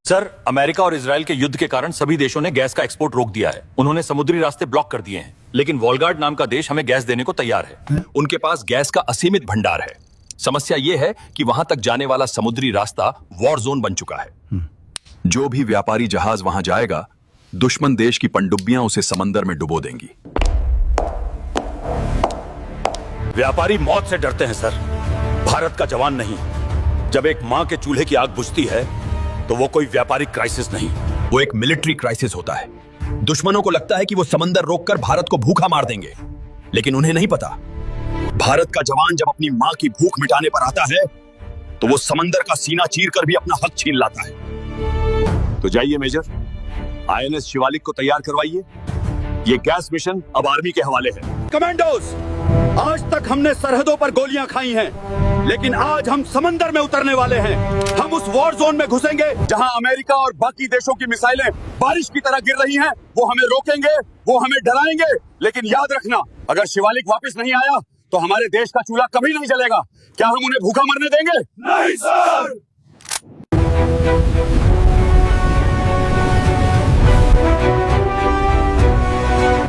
Sir, America और Israel के युद्ध के कारण सभी देशों ने गैस का एक्सपोर्ट रोक दिया है। उन्होंने समुद्री रास्ते ब्लॉक कर दिए हैं, लेकिन वॉलगार्ड नाम का देश हमें गैस देने को तैयार है। उनके पास गैस का असीमित भंडार है। समस्या यह है कि वहां तक जाने वाला समुद्री रास्ता वॉर जोन बन चुका है। जो भी व्यापारी जहाज वहां जाएगा, दुश्मन देश की पनडुब्बियां उसे समंदर में डुबो देंगी। व्यापारी मौत से डरते हैं सर, भारत का जवान नहीं। जब एक मां के चूल्हे की आग बुझती है तो वो कोई व्यापारिक क्राइसिस नहीं, वो एक मिलिट्री क्राइसिस होता है। दुश्मनों को लगता है कि वो समंदर रोककर भारत को भूखा मार देंगे, लेकिन उन्हें नहीं पता भारत का जवान जब अपनी मां की भूख मिटाने पर आता है तो वो समंदर का सीना चीरकर भी अपना हक छीन लाता है। तो जाइए मेजर, आईएनएस शिवालिक को तैयार करवाइए। ये गैस मिशन अब आर्मी के हवाले है। कमांडोज, आज तक हमने सरहदों पर गोलियां खाई हैं, लेकिन आज हम समंदर में उतरने वाले हैं। हम उस वॉर जोन में घुसेंगे जहां अमेरिका और बाकी देशों की मिसाइलें बारिश की तरह गिर रही हैं। वो हमें रोकेंगे, वो हमें डराएंगे, लेकिन याद रखना, अगर शिवालिक वापस नहीं आया तो हमारे देश का चूल्हा कभी नहीं जलेगा। क्या हम उन्हें भूखा मरने देंगे? नहीं सर।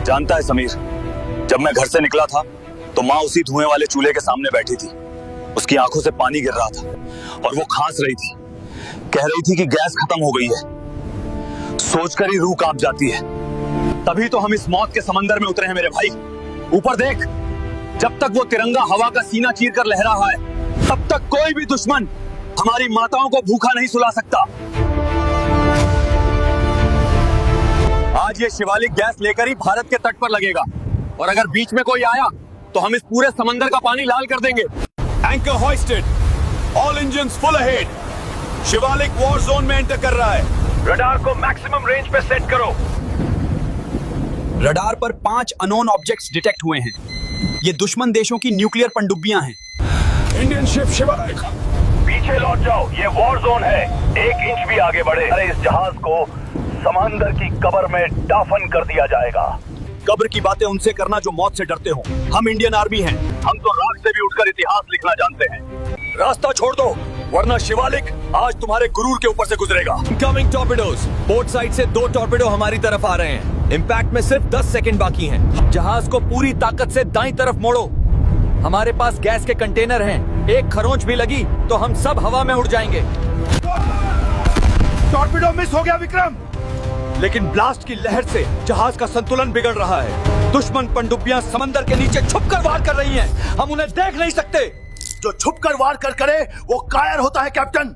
जानता है समीर, जब मैं घर से निकला था तो माँ उसी धुएं वाले चूल्हे के सामने बैठी थी। उसकी आंखों से पानी गिर रहा था और वो खांस रही थी। कह रही थी कि गैस खत्म हो गई है। सोचकर ही रूह कांप जाती है। तभी तो हम इस मौत के समंदर में उतरे हैं मेरे भाई। ऊपर देख, जब तक वो तिरंगा हवा का सीना चीर कर लहरा है, तब तक कोई भी दुश्मन हमारी माताओं को भूखा नहीं सुला सकता। आज ये शिवालिक गैस लेकर ही भारत के तट पर लगेगा, और अगर बीच में कोई आया तो हम इस पूरे समंदर का पानी लाल कर देंगे। Anchor hoisted, all engines full ahead. Shivalik war zone में एंटर कर रहा है। रडार को मैक्सिमम रेंज पे सेट करो। रडार पर 5 अननोन ऑब्जेक्ट्स डिटेक्ट हुए हैं। ये दुश्मन देशों की न्यूक्लियर पनडुब्बियां हैं। इंडियन शिप शिवालिक, पीछे लौट जाओ, ये वॉर जोन है। 1 इंच भी आगे बढ़े, अरे इस जहाज को समंदर की कब्र में दाफन कर दिया जाएगा। कब्र की बातें उनसे करना जो मौत से डरते हो। हम इंडियन आर्मी हैं। हम तो राख से भी उठकर इतिहास लिखना जानते हैं। रास्ता छोड़ दो, वरना शिवालिक आज तुम्हारे गुरूर के ऊपर से गुजरेगा। इनकमिंग टॉर्पेडोज। पोर्ट साइड से 2 टॉर्पेडो हमारी तरफ आ रहे हैं। इम्पैक्ट में सिर्फ 10 सेकंड बाकी हैं। जहाज को पूरी ताकत से दाईं तरफ मोड़ो। हमारे पास गैस के कंटेनर हैं। एक खरोंच भी लगी तो हम सब हवा में उड़ जाएंगे। टॉर्पेडो मिस हो गया विक्रम, लेकिन ब्लास्ट की लहर से जहाज का संतुलन बिगड़ रहा है। दुश्मन पनडुब्बियां समंदर के नीचे छुपकर वार कर रही हैं। हम उन्हें देख नहीं सकते। जो छुपकर वार कर करे वो कायर होता है कैप्टन।